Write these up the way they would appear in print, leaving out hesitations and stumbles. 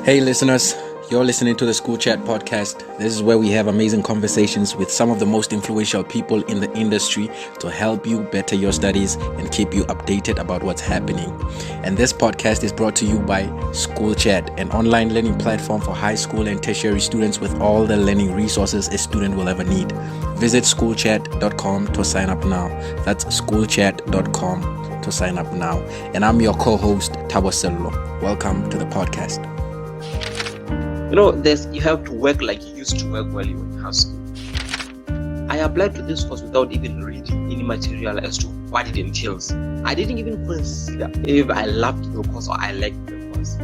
Hey listeners, you're listening to the SkulChat podcast. This is where we have amazing conversations with some of the most influential people in the industry to help you better your studies and keep you updated about what's happening. And this podcast is brought to you by SkulChat, an online learning platform for high school and tertiary students with all the learning resources a student will ever need. Visit SkulChat.com to sign up now. That's SkulChat.com to sign up now. And I'm your co-host, Thabo Sello. Welcome to the podcast. You have to work like you used to work while you were in high school. I applied to this course without even reading any material as to what it entails. I didn't even consider if I loved the course or I liked the course.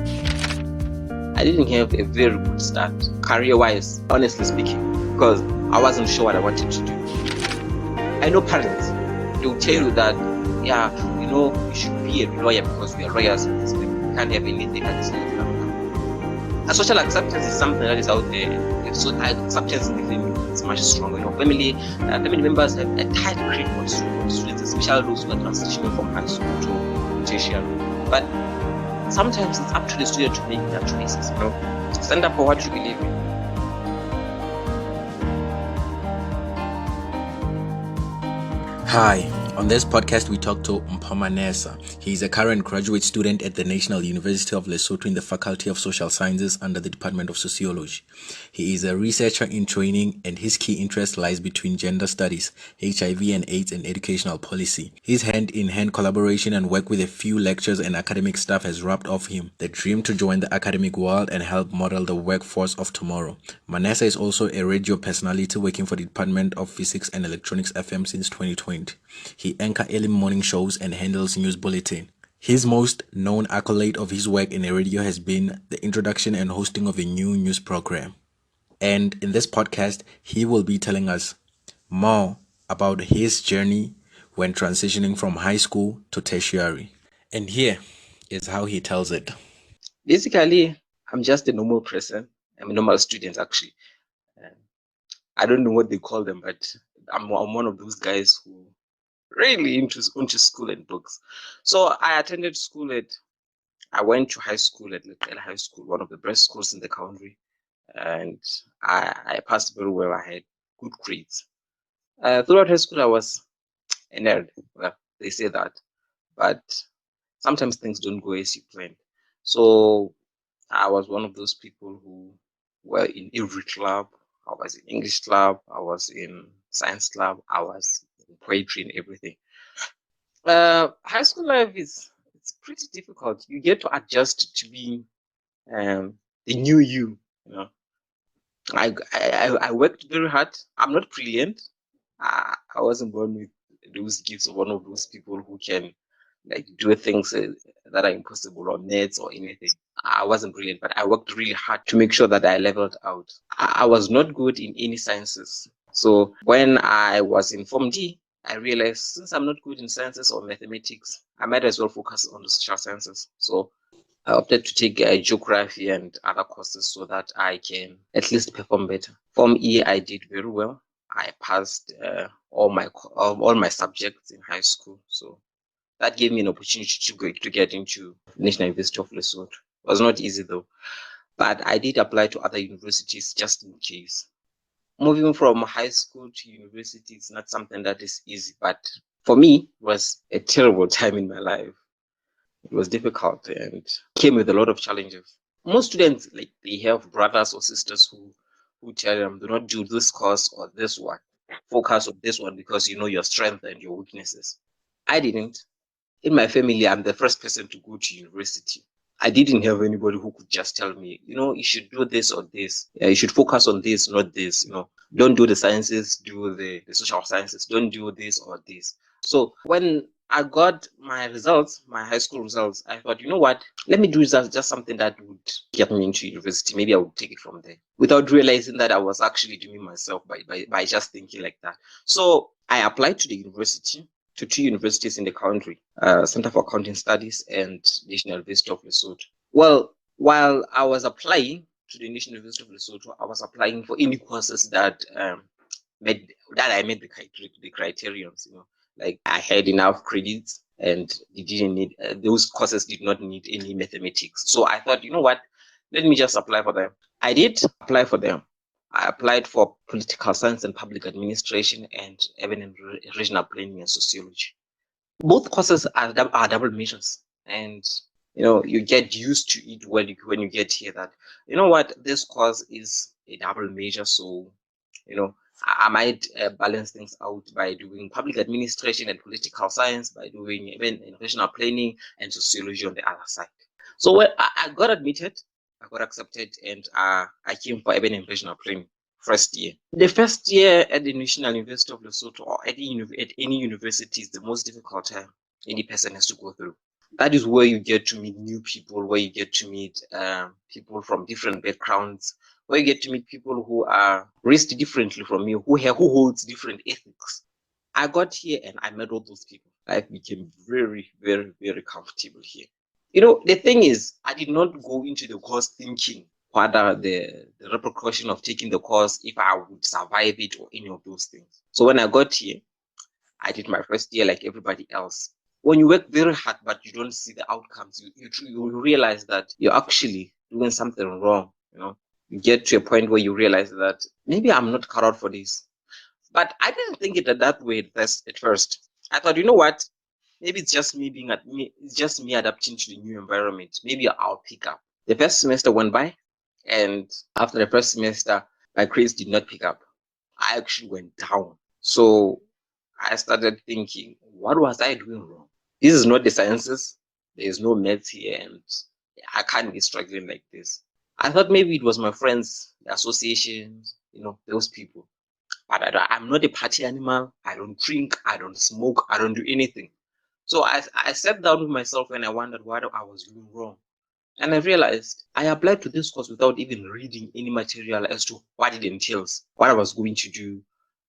I didn't have a very good start career-wise, honestly speaking, because I wasn't sure what I wanted to do. I know parents, they will tell you that, you should be a lawyer because we are lawyers. We can't have anything that is social acceptance is something that is out there. So acceptance in the family is much stronger. Family members have a tight grip on students, especially those who are transitioning from high school to tertiary. But sometimes it's up to the student to make their choices. Stand up for what you believe in. Hi. On this podcast, we talk to Mpho Manesa. He is a current graduate student at the National University of Lesotho in the Faculty of Social Sciences under the Department of Sociology. He is a researcher in training, and his key interest lies between gender studies, HIV and AIDS, and educational policy. His hand-in-hand collaboration and work with a few lecturers and academic staff has rubbed off him the dream to join the academic world and help model the workforce of tomorrow. Manesa is also a radio personality working for the Department of Physics and Electronics FM since 2020. He anchors early morning shows and handles news bulletin. His most known accolade of his work in the radio has been the introduction and hosting of a new news program. And in this podcast, he will be telling us more about his journey when transitioning from high school to tertiary. And here is how he tells it. Basically, I'm just a normal person. I'm a normal student, actually. I don't know what they call them, but I'm one of those guys who really into school and books. So I attended I went to high school at Little High School, one of the best schools in the country. And I passed very well. I had good grades. Throughout high school, I was a nerd. Well, they say that. But sometimes things don't go as you planned. So I was one of those people who were in every club. I was in English club. I was in science club. I was in poetry and everything. High school life it's pretty difficult. You get to adjust to being the new you. I worked very hard. I'm not brilliant. I wasn't born with those gifts of one of those people who can do things that are impossible or nets or anything. I wasn't brilliant, but I worked really hard to make sure that I leveled out. I was not good in any sciences. So when I was in Form D, I realized since I'm not good in sciences or mathematics, I might as well focus on the social sciences. So I opted to take geography and other courses so that I can at least perform better. Form E, I did very well. I passed all my subjects in high school. So that gave me an opportunity to get into National University of Lesotho. It was not easy though, but I did apply to other universities just in case. Moving from high school to university is not something that is easy, but for me, it was a terrible time in my life. It was difficult and came with a lot of challenges. Most students, they have brothers or sisters who tell them, do not do this course or this one. Focus on this one because you know your strength and your weaknesses. I didn't. In my family, I'm the first person to go to university. I didn't have anybody who could just tell me, you should do this or this. You should focus on this, not this. Don't do the sciences, do the social sciences. Don't do this or this. So when I got my results, my high school results, I thought, you know what? Let me do just something that would get me into university. Maybe I would take it from there without realizing that I was actually doing myself by just thinking like that. So I applied to the university. To two universities in the country, Center for Accounting Studies and National University of Lesotho. Well, while I was applying to the National University of Lesotho, I was applying for any courses that I met the criterions. Like I had enough credits and they didn't need those courses did not need any mathematics. So I thought, you know what? let me just apply for them. I did apply for them. I applied for political science and public administration and urban and regional planning and sociology. Both courses are double majors, and you get used to it when you get here that this course is a double major, so I might balance things out by doing public administration and political science, by doing even regional planning and sociology on the other side. So when I got admitted, I got accepted, and I came for urban and regional planning first year. The first year at the National University of Lesotho or at any university is the most difficult time any person has to go through. That is where you get to meet new people, where you get to meet people from different backgrounds, where you get to meet people who are raised differently from you, who holds different ethics. I got here and I met all those people. Life became very, very, very comfortable here. The thing is, I did not go into the course thinking what are the repercussion of taking the course, if I would survive it or any of those things. So when I got here, I did my first year like everybody else. When you work very hard but you don't see the outcomes, you realize that you're actually doing something wrong. You get to a point where you realize that maybe I'm not cut out for this. But I didn't think it that way at first. I thought, you know what? Maybe it's just me it's just me adapting to the new environment. Maybe I'll pick up. The first semester went by, and after the first semester, my grades did not pick up. I actually went down. So I started thinking, what was I doing wrong? This is not the sciences. There's no maths here, and I can't be struggling like this. I thought maybe it was my friends, the associations, those people. But I'm not a party animal. I don't drink. I don't smoke. I don't do anything. So I sat down with myself and I wondered what I was doing wrong. And I realized I applied to this course without even reading any material as to what it entails, what I was going to do,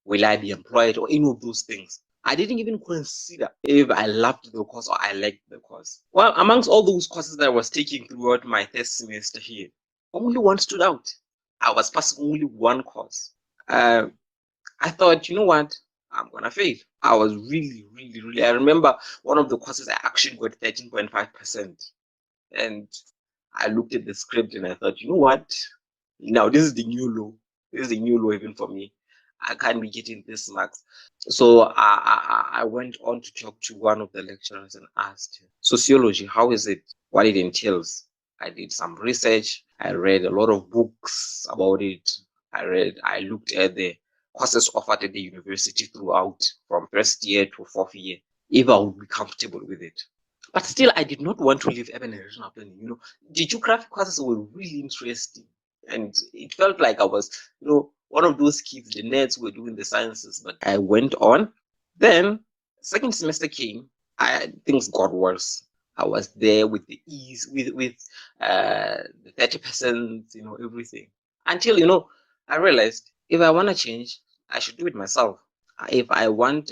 will I be employed, or any of those things. I didn't even consider if I loved the course or I liked the course. Well, amongst all those courses that I was taking throughout my first semester here, only one stood out. I was passing only one course. I thought, you know what? I'm gonna fail. I was really, really, really. I remember one of the courses I actually got 13.5%. And I looked at the script and I thought, you know what? Now this is the new low. This is the new low even for me. I can't be getting this marks. So I went on to talk to one of the lecturers and asked him, sociology, how is it? What it entails? I did some research. I read a lot of books about it. I looked at the courses offered at the university throughout, from first year to fourth year, if I would be comfortable with it. But still, I did not want to leave urban and regional planning. The geography courses were really interesting, and it felt like I was, one of those kids, the nerds who were doing the sciences. But I went on. Then, second semester came. Things got worse. I was there with the ease, with the 30%, everything. Until, I realized if I want to change, I should do it myself. If I want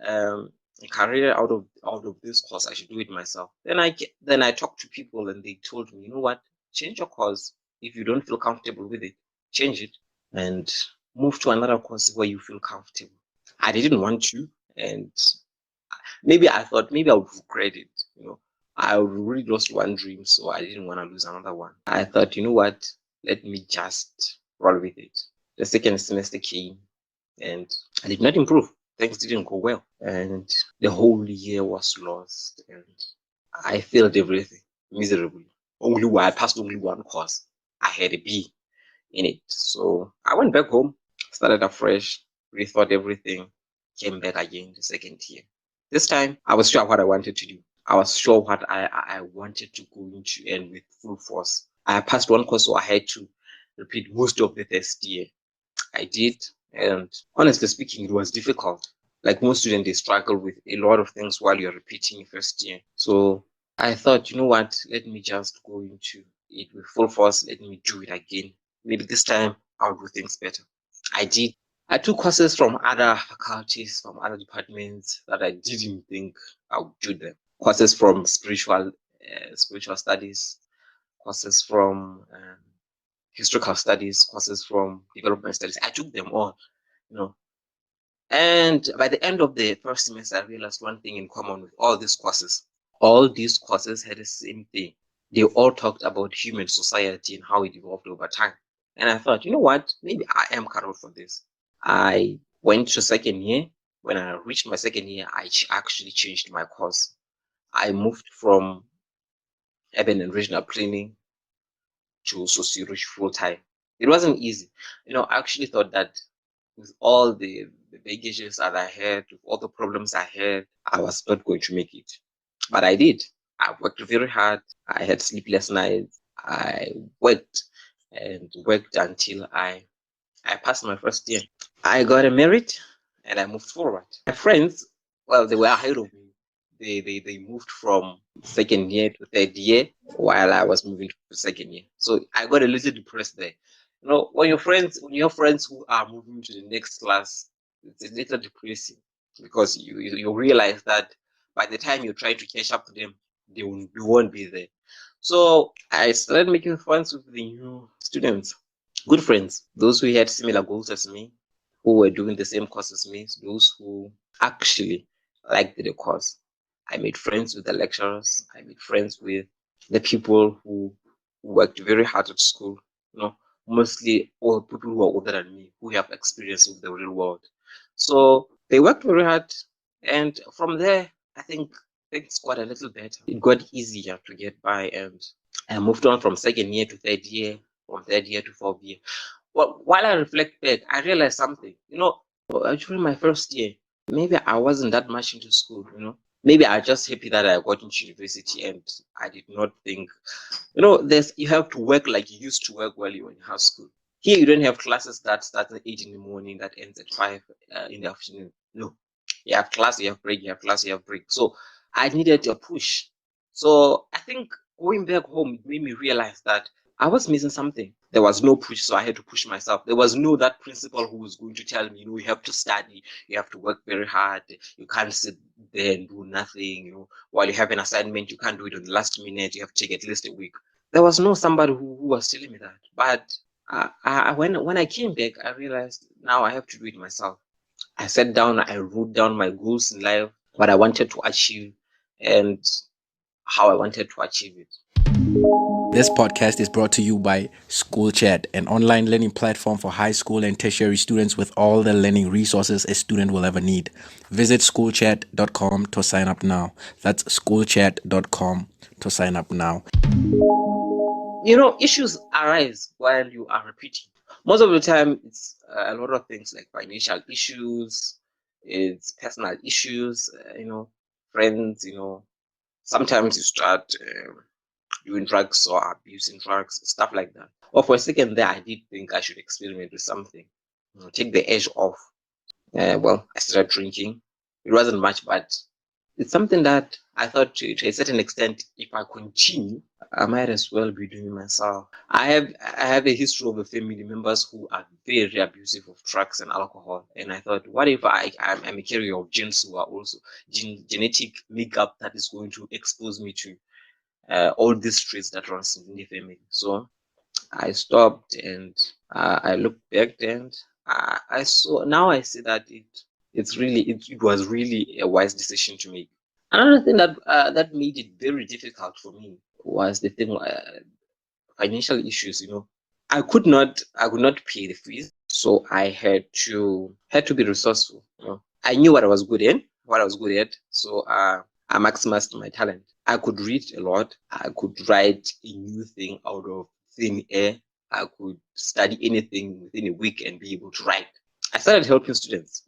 a career out of this course, I should do it myself. Then I talked to people and they told me, you know what, change your course. If you don't feel comfortable with it, change it and move to another course where you feel comfortable. I didn't want to, and maybe I thought maybe I would regret it. I really lost one dream, so I didn't want to lose another one. I thought, you know what, let me just roll with it. The second semester came and I did not improve. Things didn't go well, and the whole year was lost, and I failed everything miserably. I passed only one course. I had a B in it. So I went back home, started afresh, rethought everything, came back again the second year. This time, I was sure what I wanted to do. I was sure what I wanted to go into and with full force. I passed one course, so I had to repeat most of the first year. I did, and honestly speaking, it was difficult. Like most students, they struggle with a lot of things while you're repeating first year. So I thought, you know what, let me just go into it with full force. Let me do it again. Maybe this time I'll do things better. I did. I took courses from other faculties, from other departments that I didn't think I would do them. Courses from spiritual studies, courses from historical studies, courses from development studies. I took them all, And by the end of the first semester, I realized one thing in common with all these courses. All these courses had the same thing. they all talked about human society and how it evolved over time. And I thought, you know what, maybe I am cut out for this. I went to second year. When I reached my second year, I actually changed my course. I moved from urban and regional planning to sociology full time. It wasn't easy. I actually thought that with all the baggages that I had, with all the problems I had, I was not going to make it. But I did. I worked very hard. I had sleepless nights. I worked and worked until I passed my first year. I got married and I moved forward. My friends, well, they were ahead of me. They moved from second year to third year while I was moving to second year. So I got a little depressed there. When your friends who are moving to the next class, it's a little depressing because you realize that by the time you try to catch up to them, they won't be there. So I started making friends with the new students, good friends, those who had similar goals as me, who were doing the same course as me, those who actually liked the course. I made friends with the lecturers. I made friends with the people who worked very hard at school. Mostly all people who are older than me, who have experience with the real world. So they worked very hard, and from there, I think things got a little better. It got easier to get by, and I moved on from second year to third year, from third year to fourth year. Well, while I reflect back, I realized something. During my first year, maybe I wasn't that much into school. Maybe I was just happy that I got into university, and I did not think. You have to work like you used to work while you were in high school. Here, you don't have classes that start at 8 in the morning, that ends at 5 in the afternoon. No, you have class, you have break, you have class, you have break. So I needed a push. So I think going back home, it made me realize that I was missing something. There was no push, so I had to push myself. There was no that principal who was going to tell me, you have to study, you have to work very hard, you can't sit there and do nothing. While you have an assignment, you can't do it on the last minute, you have to take at least a week. There was no somebody who was telling me that. But when I came back, I realized now I have to do it myself. I sat down, I wrote down my goals in life, what I wanted to achieve, and how I wanted to achieve it. This podcast is brought to you by SkulChat, an online learning platform for high school and tertiary students with all the learning resources a student will ever need. Visit skulchat.com to sign up now. That's skulchat.com to sign up now. Issues arise while you are repeating. Most of the time, it's a lot of things like financial issues, it's personal issues, friends, sometimes you start doing drugs or abusing drugs, stuff like that. Or for a second there, I did think I should experiment with something, take the edge off. I started drinking. It wasn't much, but it's something that I thought to a certain extent, if I continue, I might as well be doing myself. I have a history of family members who are very abusive of drugs and alcohol, and I thought, what if I'm a carrier of genes who are also genetic makeup that is going to expose me to all these traits that runs in the family. So I stopped and I looked back and I saw. Now I see that it was really a wise decision to make. Another thing that made it very difficult for me was the thing financial issues. I could not pay the fees, so I had to be resourceful. I knew what I was good in, what I was good at, so I maximized my talent. I could read a lot. I could write a new thing out of thin air. I could study anything within a week and be able to write. I started helping students.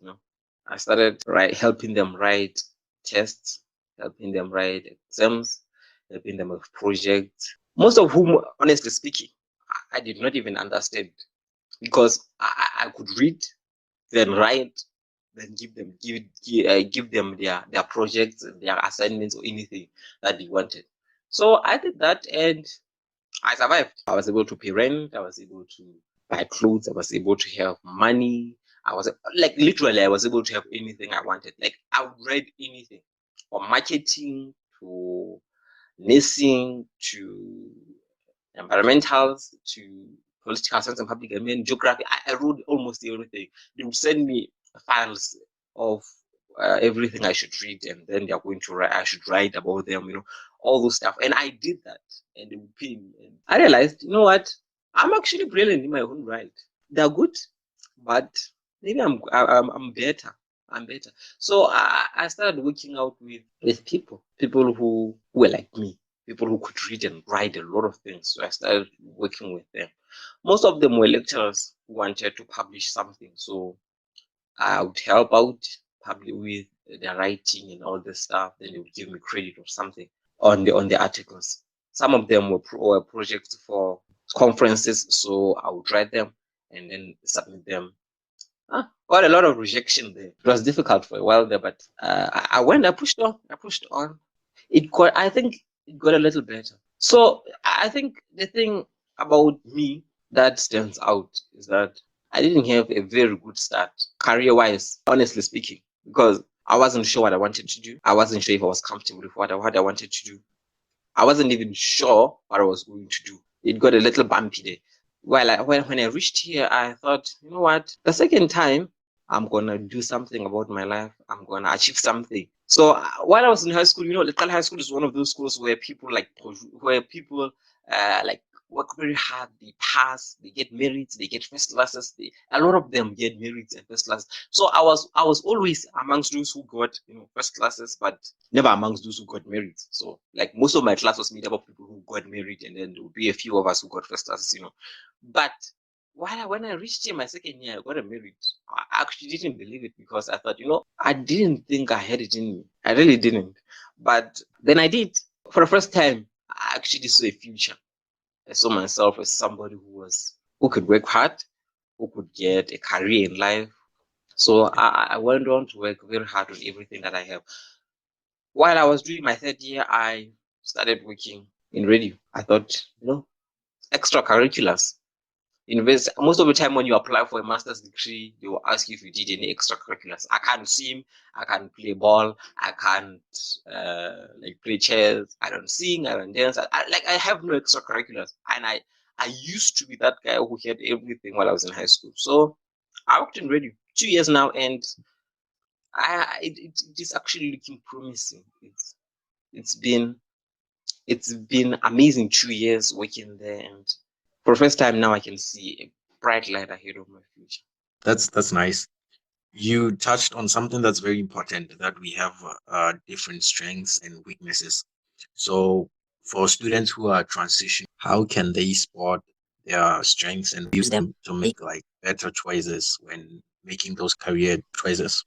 I started helping them write tests, helping them write exams, helping them with projects. Most of whom, honestly speaking, I did not even understand because I could read, then write, then give them their projects, their assignments, or anything that they wanted. So I did that, and I survived. I was able to pay rent. I was able to buy clothes. I was able to have money. I was literally, I was able to have anything I wanted. Like I would read anything, from marketing to nursing to environmentals to political science and public admin, geography. I wrote almost everything. They would send me files of everything I should read, and then they're going to write. I should write about them, all those stuff. And I did that, and they would pay me. And I realized, you know what? I'm actually brilliant in my own right. They're good, but maybe I'm better. I'm better. So I started working out with people who were like me, people who could read and write a lot of things. So I started working with them. Most of them were lecturers who wanted to publish something. So I would help out probably with the writing and all this stuff. Then they would give me credit or something on the articles. Some of them were projects for conferences, so I would write them and then submit them. Got a lot of rejection there. It was difficult for a while there, but I pushed on. I pushed on. I think it got a little better. So I think the thing about me that stands out is that I didn't have a very good start career-wise, honestly speaking, because I wasn't sure what I wanted to do. I wasn't sure if I was comfortable with what I wanted to do. I wasn't even sure what I was going to do. It got a little bumpy there. Well, when I reached here, I thought, you know what? The second time, I'm gonna do something about my life. I'm gonna achieve something. So while I was in high school, local high school is one of those schools where people like work very hard. They pass, they get merits, they get first classes. A lot of them get merits and first classes. So I was always amongst those who got first classes, but never amongst those who got merits. So like most of my class was made up of people who got merit, and then there would be a few of us who got first classes. But when I reached here my second year, I got a merit. I actually didn't believe it because I thought, I didn't think I had it in me. I really didn't. But then I did. For the first time, I actually saw a future. I saw myself as somebody who could work hard, who could get a career in life. So I went on to work very hard on everything that I have. While I was doing my third year, I started working in radio. I thought, extracurriculars. Most of the time when you apply for a master's degree, they will ask you if you did any extracurriculars. I can't swim, I can't play ball, I can't play chess, I don't sing, I don't dance. I have no extracurriculars, and I used to be that guy who had everything while I was in high school. So I worked in radio 2 years now, and it is actually looking promising. It's been amazing 2 years working there, and for the first time now I can see a bright light ahead of my future. That's nice. You touched on something that's very important, that we have different strengths and weaknesses. So for students who are transitioning, how can they spot their strengths and use them to make like better choices when making those career choices?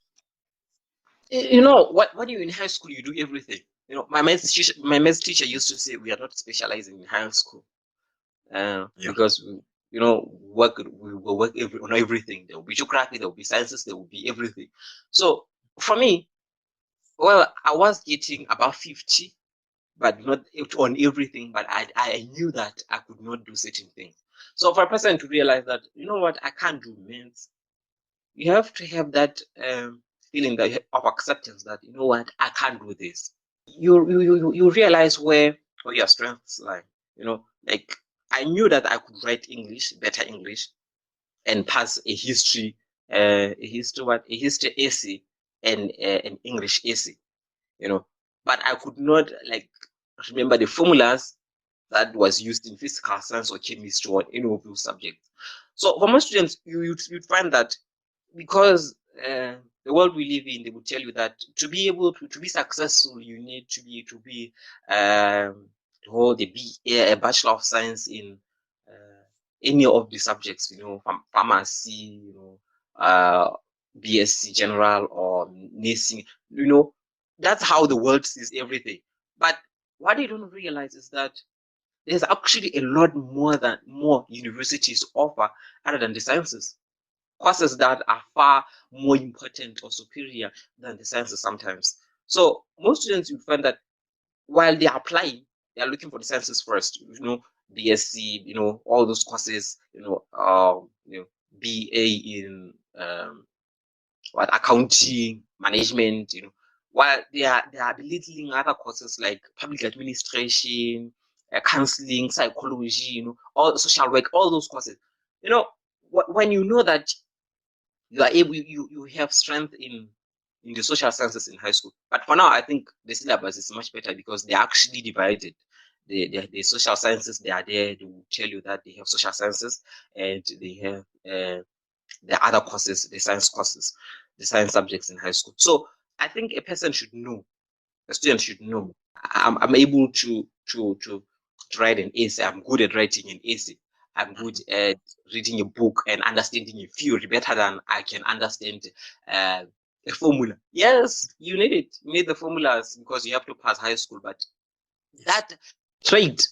When you're in high school, you do everything. My maths teacher used to say we are not specializing in high school, because we will work on everything. There will be geography, there will be sciences, there will be everything. So for me, well, I was getting about 50, but not on everything. But I knew that I could not do certain things. So for a person to realize that, I can't do maths, you have to have that feeling of acceptance that, I can't do this. You realize where your strengths lie. Like I knew that I could write better English, and pass a history essay and an English essay. But I could not remember the formulas that was used in physical science or chemistry or any of those subjects. So for most students, you'd find that because the world we live in, they would tell you that to be able to be successful, you need to be to hold a Bachelor of Science in any of the subjects, pharmacy, BSc General or nursing. That's how the world sees everything. But what they don't realize is that there's actually a lot more universities offer other than the sciences. Courses that are far more important or superior than the sciences sometimes. So most students, you find that while they're applying, they're looking for the sciences first. BSc, all those courses, BA in accounting, management, while they are belittling other courses like public administration, counseling, psychology, all social work, all those courses. When you know that you are able, you have strength in in the social sciences in high school. But for now, I think the syllabus is much better because they're actually divided. The social sciences, they are there. They will tell you that they have social sciences and they have the other courses, the science courses, the science subjects in high school. So I think a person should know, a student should know, I'm able to write an essay. I'm good at writing an essay. I'm good at reading a book and understanding a theory better than I can understand a formula. Yes, you need it. You need the formulas because you have to pass high school. But that trait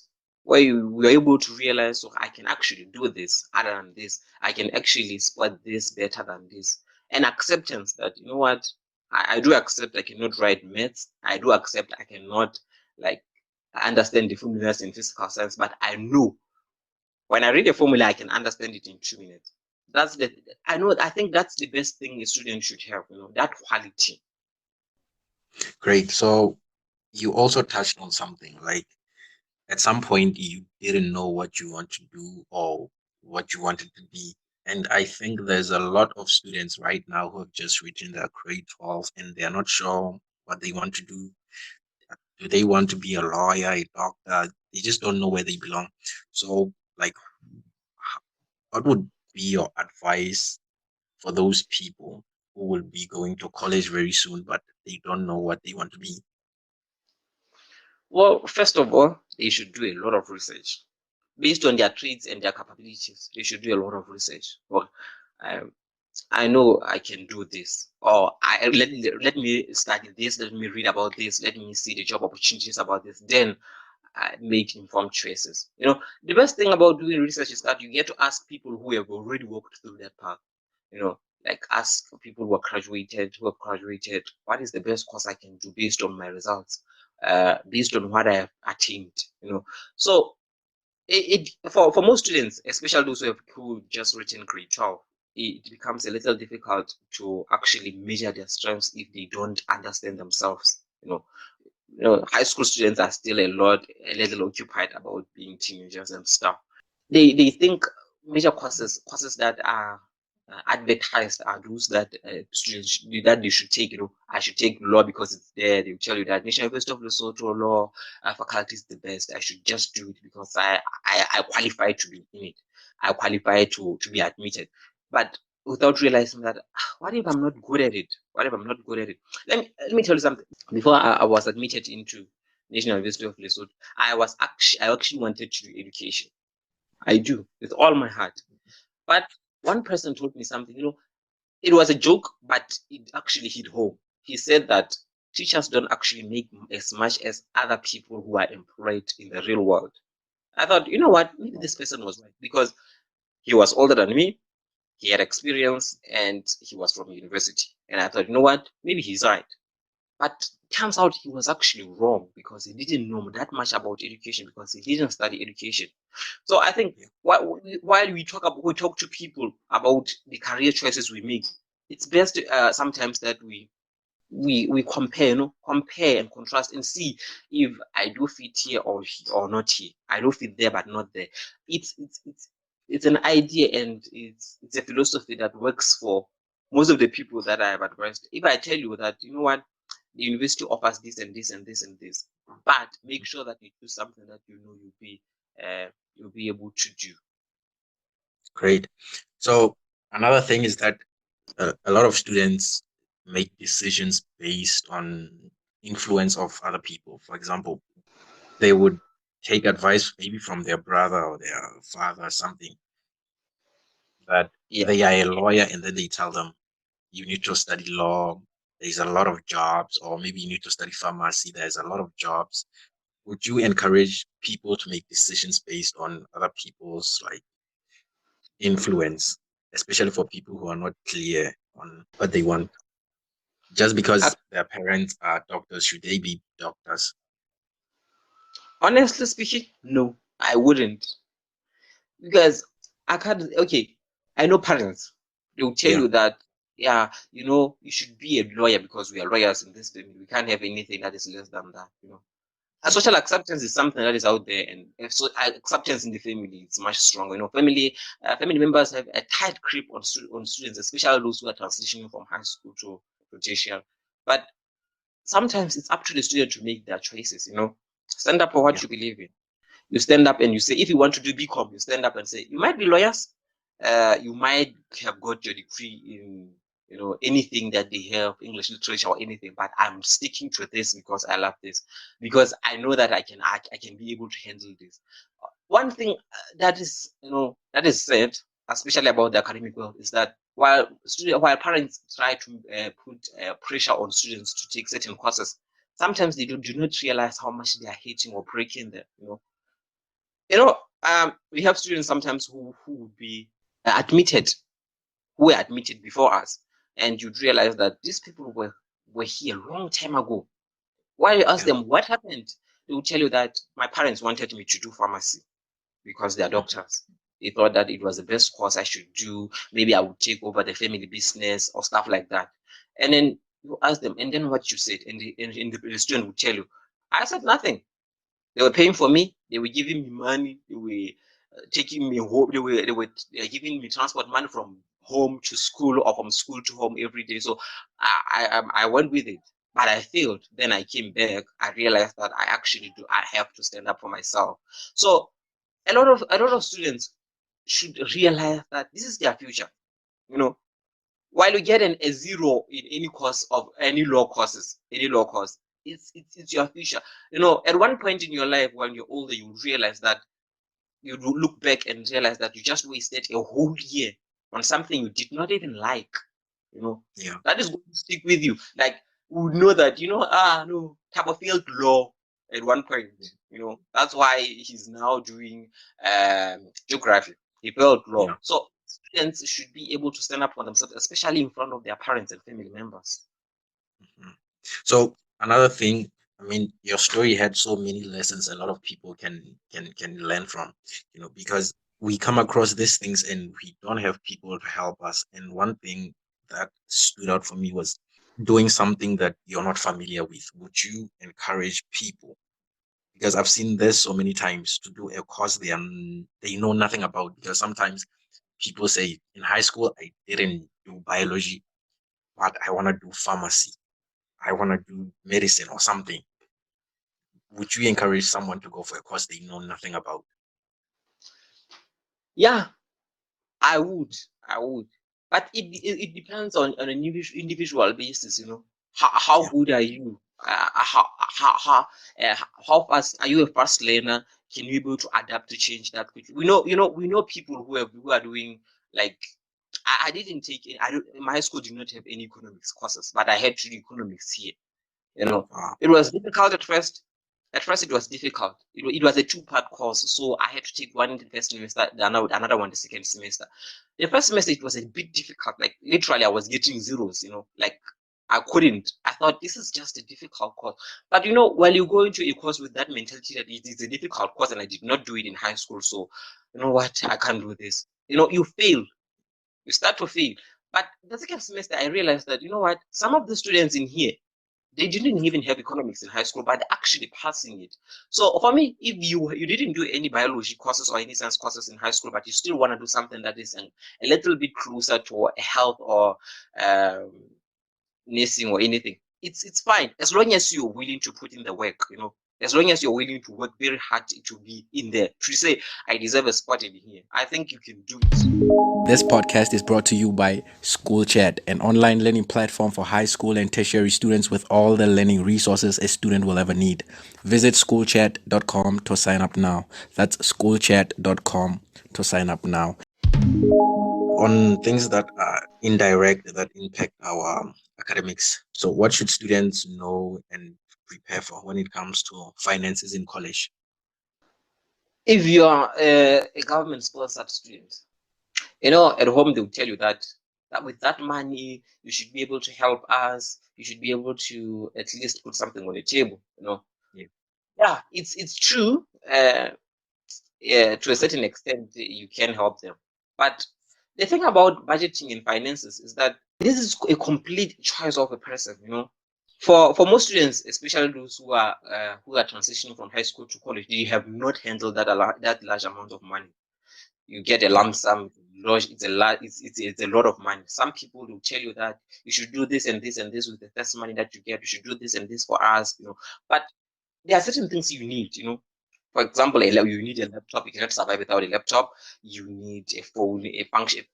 where you were able to realize, so I can actually do this other than this. I can actually spot this better than this. And acceptance that, you know what, I do accept I cannot write maths. I do accept I cannot like understand the formulas in physical science, but I know when I read a formula, I can understand it in 2 minutes. That's the I think that's the best thing a student should have, that quality. Great. So you also touched on something like at some point you didn't know what you want to do or what you wanted to be. And I think there's a lot of students right now who have just written their grade 12 and they're not sure what they want to do. Do they want to be a lawyer, a doctor? They just don't know where they belong. So, like, what would be your advice for those people who will be going to college very soon, but they don't know what they want to be? Well, first of all, they should do a lot of research based on their traits and their capabilities. They should do a lot of research. Well, um, I know I can do this, or let me study this. Let me read about this. Let me see the job opportunities about this. Then make informed choices. The best thing about doing research is that you get to ask people who have already walked through that path. Like ask people who have graduated, what is the best course I can do based on my results, based on what I have attained. So for most students, especially those who just written grade 12, it becomes a little difficult to actually measure their strengths if they don't understand themselves. High school students are still a little occupied about being teenagers and stuff. They think major courses that are advertised are those that students that they should take. I should take law because it's there. They will tell you that National University of Lesotho law faculty is the best. I should just do it because I qualify to be in it. I qualify to be admitted. But without realizing that, what if I'm not good at it? What if I'm not good at it? Let me tell you something. Before I was admitted into National University of Lesotho, I actually wanted to do education. I do with all my heart. But one person told me something, it was a joke, but it actually hit home. He said that teachers don't actually make as much as other people who are employed in the real world. I thought, you know what, maybe this person was right because he was older than me, he had experience, and he was from university. And I thought, you know what, maybe he's right. But turns out he was actually wrong because he didn't know that much about education because he didn't study education. So I think while we talk to people about the career choices we make, it's best sometimes that we compare, compare and contrast and see if I do fit here or not here. I do fit there but not there. It's an idea and it's a philosophy that works for most of the people that I have advised. If I tell you that, you know what, the university offers this and this and this and this, but make sure that you do something that you'll be able to do. Great. So another thing is that a lot of students make decisions based on influence of other people. For example, they would take advice maybe from their brother or their father or something that Yeah. they are a lawyer and then they tell them you need to study law, there's a lot of jobs, or maybe you need to study pharmacy, there's a lot of jobs. Would you encourage people to make decisions based on other people's like influence, especially for people who are not clear on what they want? Just Uh, because their parents are doctors, should they be doctors? Honestly speaking, no, I wouldn't. Because I can't, okay, I know parents, they will tell Yeah. you that, yeah, you should be a lawyer because we are lawyers in this family. We can't have anything that is less than that. A social acceptance is something that is out there, and acceptance in the family is much stronger. Family members have a tight grip on students, especially those who are transitioning from high school to tertiary. But sometimes it's up to the student to make their choices, stand up for what you believe in. You stand up and you say, if you want to do BCom, you stand up and say, you might be lawyers, you might have got your degree in anything that they have, English literature or anything, but I'm sticking to this because I love this, because I know that I can be able to handle this. One thing that is said, especially about the academic world, is that while parents try to put pressure on students to take certain courses, sometimes they do not realize how much they are hating or breaking them. We have students sometimes who would be admitted, who were admitted before us, and you'd realize that these people were here a long time ago. While you ask them what happened, they will tell you that my parents wanted me to do pharmacy because they are doctors. They thought that it was the best course I should do. Maybe I would take over the family business or stuff like that. And then you ask them, and then what you said, and the student would tell you, I said nothing. They were paying for me. They were giving me money. They were taking me home. They were giving me transport money from home to school or from school to home every day. So I went with it, but I failed. Then I came back. I realized that I have to stand up for myself. So a lot of students should realize that this is their future. While you get a zero in any course of any law course, it's your future. At one point in your life, when you're older, you realize that you look back and realize that you just wasted a whole year on something you did not even like. That is going to stick with you. Like, we would know that, no, Tabo failed law at one point. That's why he's now doing geography. He failed law. So students should be able to stand up for themselves, especially in front of their parents and family members. So another thing, I mean, your story had so many lessons a lot of people can learn from, because we come across these things and we don't have people to help us. And one thing that stood out for me was doing something that you're not familiar with. Would you encourage people? Because I've seen this so many times, to do a course they know nothing about. Because sometimes people say, in high school I didn't do biology, but I want to do pharmacy. I want to do medicine or something. Would you encourage someone to go for a course they know nothing about? Yeah, I would. But it depends on an individual basis, How good are you? How fast are you a fast learner? Can you be able to adapt to change that quickly? We know people who are doing, like, I didn't take it. My high school did not have any economics courses, but I had to do economics here. It was difficult at first. At first, it was difficult. It was a two-part course, so I had to take one the first semester, another one the second semester. The first semester, it was a bit difficult. Like, literally, I was getting zeros. Like, I couldn't. I thought, this is just a difficult course. But while you go into a course with that mentality that it is a difficult course, and I did not do it in high school, so you know what, I can't do this. You fail. You start to fail. But the second semester, I realized that some of the students in here, they didn't even have economics in high school, but they're actually passing it. So for me, if you didn't do any biology courses or any science courses in high school, but you still want to do something that is a little bit closer to health or nursing or anything, it's fine, as long as you're willing to put in the work. As long as you're willing to work very hard to be in there, to say, I deserve a spot in here, I think you can do it. This podcast is brought to you by SkulChat, an online learning platform for high school and tertiary students with all the learning resources a student will ever need. Visit SkulChat.com to sign up now. That's SkulChat.com to sign up now. On things that are indirect, that impact our academics. So what should students know and prepare for when it comes to finances in college? If you are a government-sponsored student, at home they'll tell you that with that money, you should be able to help us. You should be able to at least put something on the table. Yeah, it's true. To a certain extent, you can help them. But the thing about budgeting and finances is that this is a complete choice of a person. For most students, especially those who are transitioning from high school to college, they have not handled that large amount of money. You get a lump sum, it's a lot. It's a lot of money. Some people will tell you that you should do this and this and this with the first money that you get. You should do this and this for us, But there are certain things you need, For example, you need a laptop. You cannot survive without a laptop. You need a phone,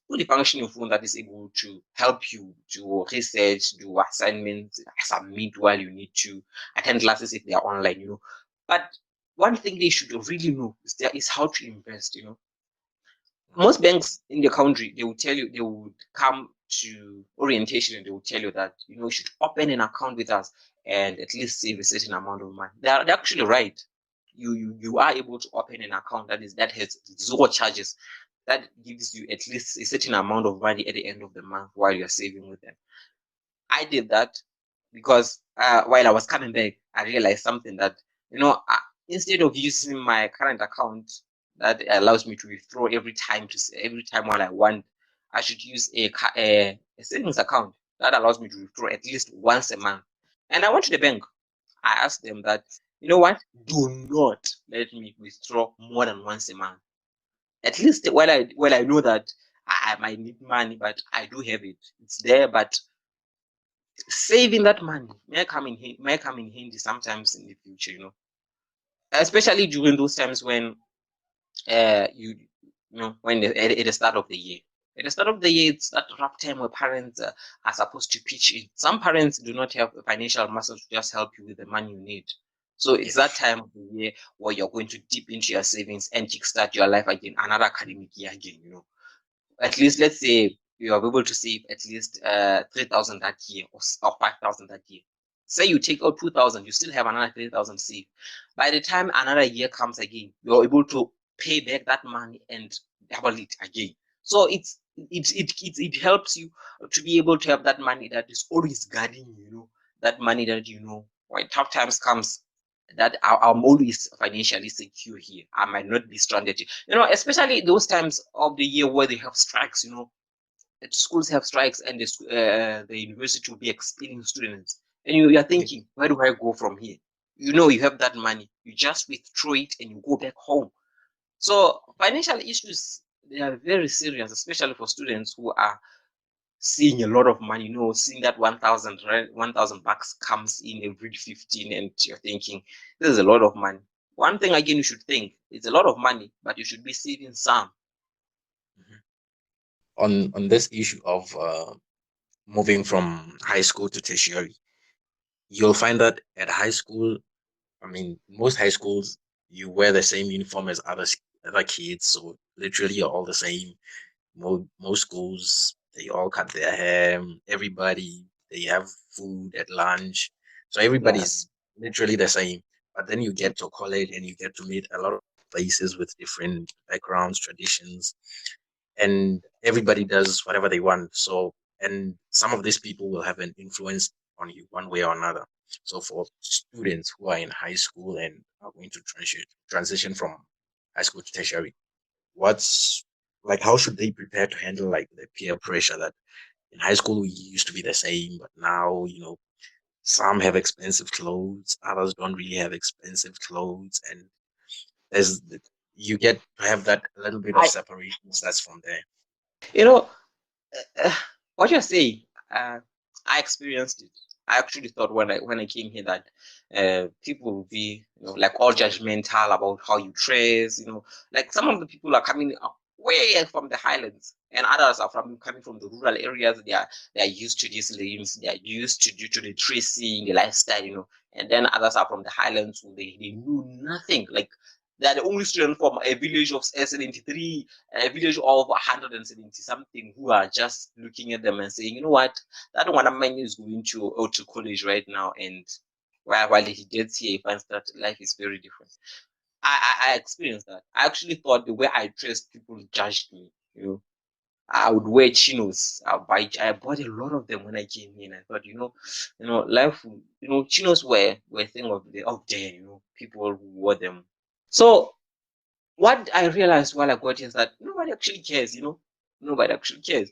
fully functioning phone that is able to help you to research, do assignments, submit while you need to attend classes if they are online, But one thing they should really know is how to invest, Most banks in the country, they will tell you, they would come to orientation and they will tell you that, you should open an account with us and at least save a certain amount of money. They're actually right. You are able to open an account that has zero charges, that gives you at least a certain amount of money at the end of the month while you're saving with them. I did that because while I was coming back, I realized something that, instead of using my current account that allows me to withdraw every time while I want, I should use a savings account that allows me to withdraw at least once a month. And I went to the bank. I asked them that, you know what, do not let me withdraw more than once a month. At least while I know that I might need money, but I do have it. It's there, but saving that money may come in handy sometimes in the future, especially during those times when at the start of the year. At the start of the year, it's that rough time where parents are supposed to pitch in. Some parents do not have financial muscle to just help you with the money you need. So it's that time of the year where you're going to dip into your savings and kickstart your life again, another academic year again, At least, let's say you are able to save at least 3,000 that year or 5,000 that year. Say you take out 2,000, you still have another 3,000 saved. By the time another year comes again, you're able to pay back that money and double it again. So it helps you to be able to have that money that is always guarding you, that money that when tough times comes, that I'm always financially secure here. I might not be stranded. Especially those times of the year where they have strikes, schools have strikes and the university will be expelling students. And you're thinking, where do I go from here? You have that money. You just withdraw it and you go back home. So financial issues, they are very serious, especially for students who are seeing a lot of money, seeing that 1,000, right? 1,000 bucks comes in every 15, and you're thinking, this is a lot of money. One thing again, you should think, it's a lot of money, but you should be saving some. On this issue of moving from high school to tertiary, you'll find that at high school, I mean, most high schools, you wear the same uniform as other kids, so literally you're all the same. Most schools, they all cut their hair. Everybody, they have food at lunch, so Yeah. everybody's literally the same. But then you get to college and you get to meet a lot of places with different backgrounds, traditions, and everybody does whatever they want. So, and some of these people will have an influence on you one way or another. So, for students who are in high school and are going to transition from high school to tertiary, what's like, how should they prepare to handle like the peer pressure that in high school we used to be the same, but now, some have expensive clothes, others don't really have expensive clothes, and there's you get to have that little bit of I, separation starts from there. you know, what you're saying, I experienced it. I actually thought when I came here that people will be like all judgmental about how you dress. Like some of the people are coming up way from the highlands, and others are coming from the rural areas. They are used to these limbs. They are used to the dressing, the lifestyle. And then others are from the highlands who they knew nothing. Like they are the only student from a village of 73, a village of 170 something, who are just looking at them and saying, you know what, that one of mine is going to college right now, and while he gets here, he finds that life is very different. I experienced that. I actually thought the way I dressed, people judged me. I would wear chinos. I bought a lot of them when I came in. I thought, life. Chinos were a thing of there. People who wore them. So what I realized while I got here is that nobody actually cares. Nobody actually cares.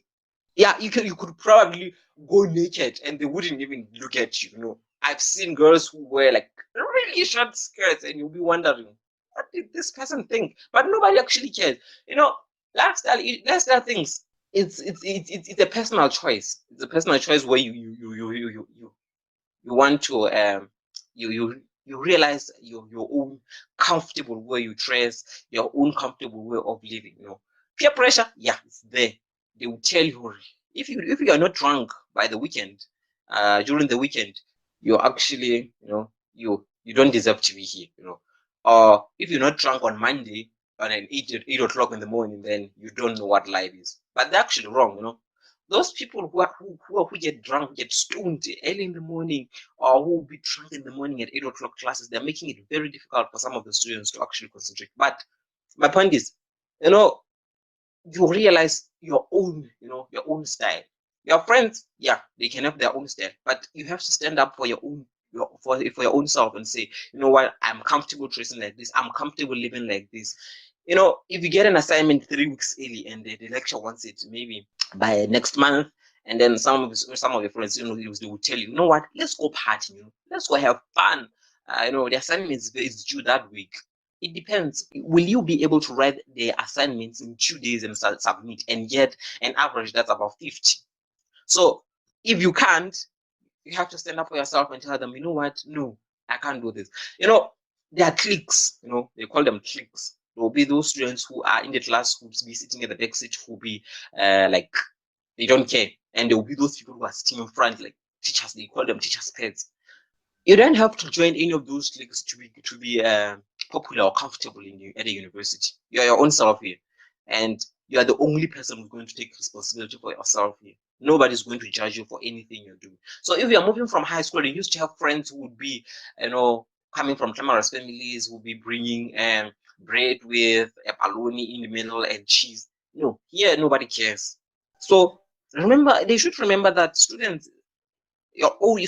Yeah, you could probably go naked and they wouldn't even look at you. I've seen girls who wear like really short skirts, and you'll be wondering, what did this person think? But nobody actually cares. You know, Lifestyle things. It's a personal choice. It's a personal choice where you want to you realize your own comfortable way you dress, your own comfortable way of living. Peer pressure, yeah, it's there. They will tell you if you are not drunk by the weekend, during the weekend, you're actually you don't deserve to be here. Or if you're not drunk on Monday on an 8 o'clock in the morning, then you don't know what life is. But they're actually wrong. Those people who get drunk, get stoned early in the morning, or who will be drunk in the morning at 8 o'clock classes, they're making it very difficult for some of the students to actually concentrate. But my point is, you realize your own style. Your friends, yeah, they can have their own style, but you have to stand up for your own for your own self and say, you know what, I'm comfortable dressing like this, I'm comfortable living like this. If you get an assignment 3 weeks early and the lecture wants it maybe by next month, and then some of your friends, they will tell you, you know what, let's go party, let's go have fun. The assignment is due that week. It depends. Will you be able to write the assignments in 2 days and submit and get an average that's about 50? So if you can't, you have to stand up for yourself and tell them, you know what, no, I can't do this. There are cliques, they call them cliques. There will be those students who are in the class who will be sitting at the back seat, who will be like, they don't care. And there will be those people who are sitting in front, like teachers, they call them teachers' pets. You don't have to join any of those cliques to be popular or comfortable at a university. You are your own self here, and you are the only person who's going to take responsibility for yourself here. Nobody's going to judge you for anything you're doing. So if you're moving from high school, you used to have friends who would be, coming from glamorous families, who would be bringing bread with a bologna in the middle and cheese. No, here nobody cares. So they should remember that students, your own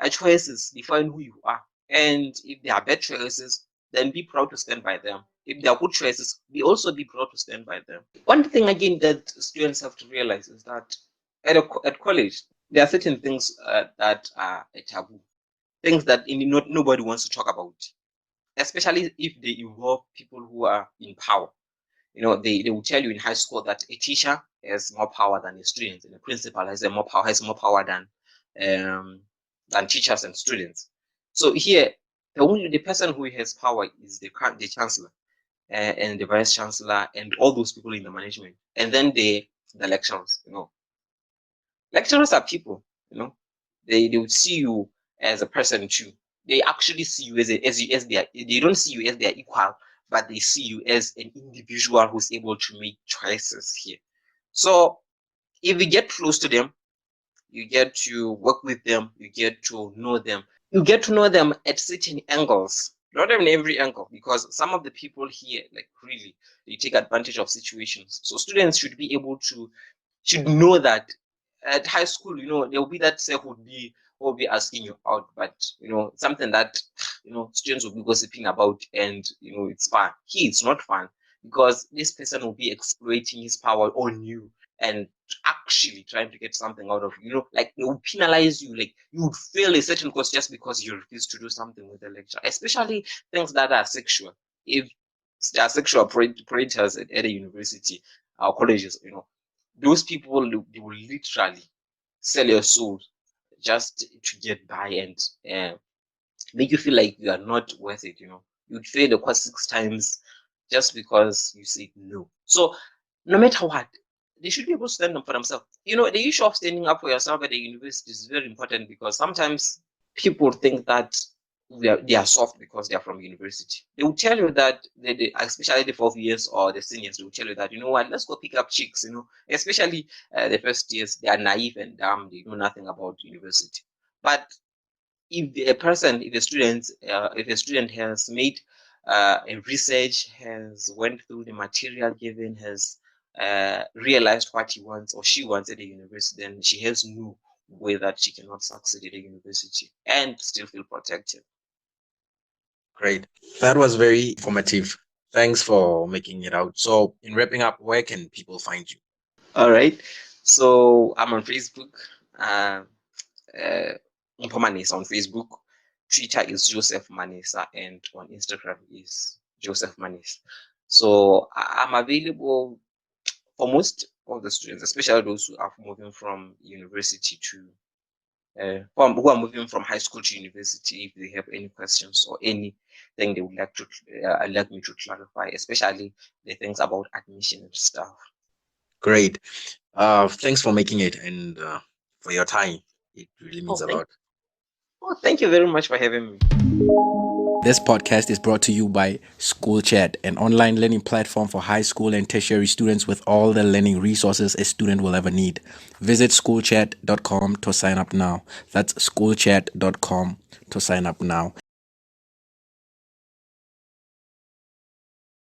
choices define who you are. And if they are bad choices, then be proud to stand by them. If they are good choices, also be proud to stand by them. One thing again that students have to realize is that at college, there are certain things that are a taboo, things that nobody wants to talk about, especially if they involve people who are in power. They will tell you in high school that a teacher has more power than a student, and a principal has more power than teachers and students. So here, the person who has power is the chancellor, and the vice chancellor, and all those people in the management, and then the lecturers. Lecturers are people. They would see you as a person too. They actually see you as they don't see you as their equal, but they see you as an individual who's able to make choices here. So if you get close to them, you get to work with them, you get to know them. You get to know them at certain angles, not in every angle, because some of the people here, like, really, they take advantage of situations. So students should know that at high school, there will be that self who will be asking you out, but something that students will be gossiping about, and it's fun. It's not fun, because this person will be exploiting his power on you and actually trying to get something out of you. Like, they will penalize you, like you would fail a certain course just because you refuse to do something with the lecture, especially things that are sexual. If there are sexual predators at a university or colleges, those people, they will literally sell your soul just to get by, and make you feel like you are not worth it. You'd fail the course 6 times just because you said no. So no matter what, they should be able to stand up for themselves. The issue of standing up for yourself at the university is very important, because sometimes people think that they are soft because they are from university. They will tell you that, especially the fourth years or the seniors, they will tell you that, what, let's go pick up chicks. Especially the first years, they are naive and dumb. They know nothing about university. But if a student has made a research, has went through the material given, has realized what he wants or she wants at the university, then she has no way that she cannot succeed at the university and still feel protected. Great. That was very informative. Thanks for making it out. So, in wrapping up, where can people find you? All right. So I'm on Facebook. Mpho Manesa on Facebook. Twitter is Joseph Manesa, and on Instagram is Joseph Manesa. So I'm available for most of the students, especially those who are moving from university to who are moving from high school to university. If they have any questions or anything they would like me to clarify, especially the things about admission and stuff. Great. Thanks for making it and for your time. It really means a lot. Thank you very much for having me. This podcast is brought to you by SkulChat, an online learning platform for high school and tertiary students with all the learning resources a student will ever need. Visit skulchat.com to sign up now. That's skulchat.com to sign up now.